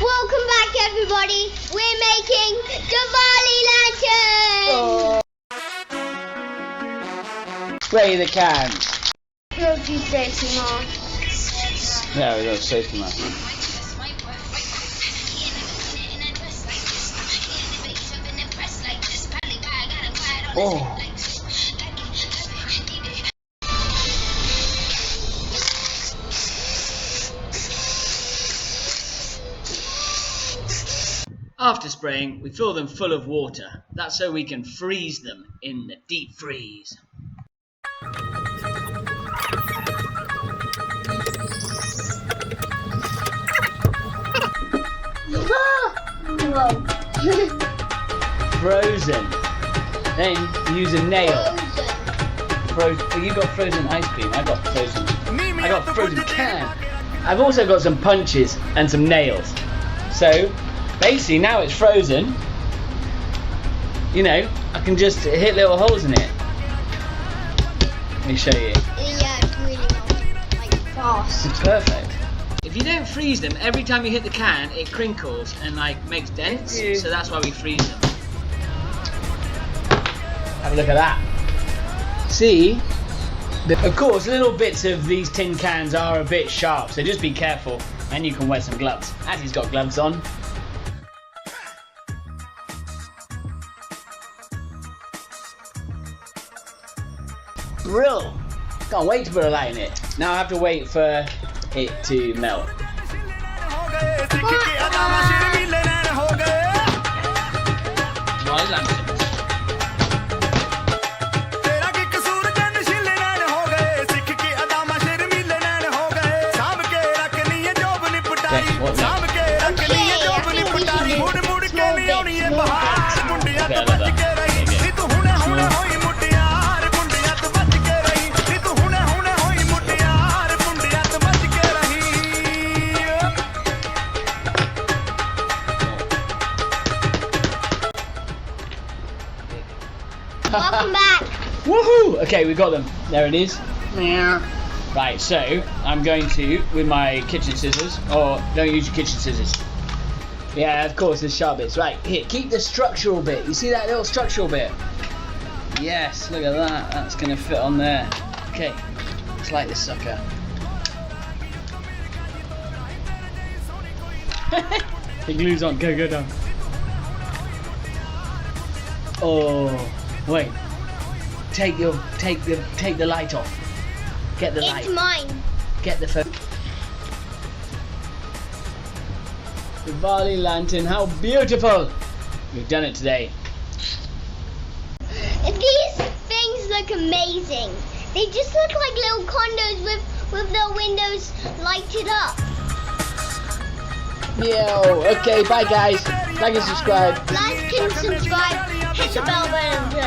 Welcome back, everybody. We're making Dawali lanterns. Spray the cans. Don't you safety mark? Yeah, we got a safety mask. Oh. After spraying, we fill them full of water. That's so we can freeze them in the deep freeze. Whoa. Frozen. Then use a nail. Frozen. You got frozen ice cream. I got frozen can. I've also got some punches and some nails. So basically now it's frozen. You know, I can just hit little holes in it. Let me show you. Yeah, it's really fast. It's perfect. If you don't freeze them, every time you hit the can, it crinkles and makes dents. So that's why we freeze them. Have a look at that. See? Of course, little bits of these tin cans are a bit sharp, so just be careful, and you can wear some gloves. As got gloves on. Brill! Can't wait to put a light in it. Now I have to wait for it to melt. Welcome back. Woohoo! Okay, we got them. There it is. Right, so I'm going to, with my kitchen scissors, or don't use your kitchen scissors. Yeah, of course, there's sharp bits. Right, here, keep the structural bit. You see that little structural bit? Yes, look at that. That's going to fit on there. Okay, let's light this sucker. The glue's on. Go down. Oh, wait. Take the light off. Get the light. It's mine. Get the phone. The Dawali lantern, how beautiful! We've done it today. These things look amazing. They just look like little condos with their windows lighted up. Yo, okay, bye guys. Like and subscribe. Like and subscribe. Hit the bell button.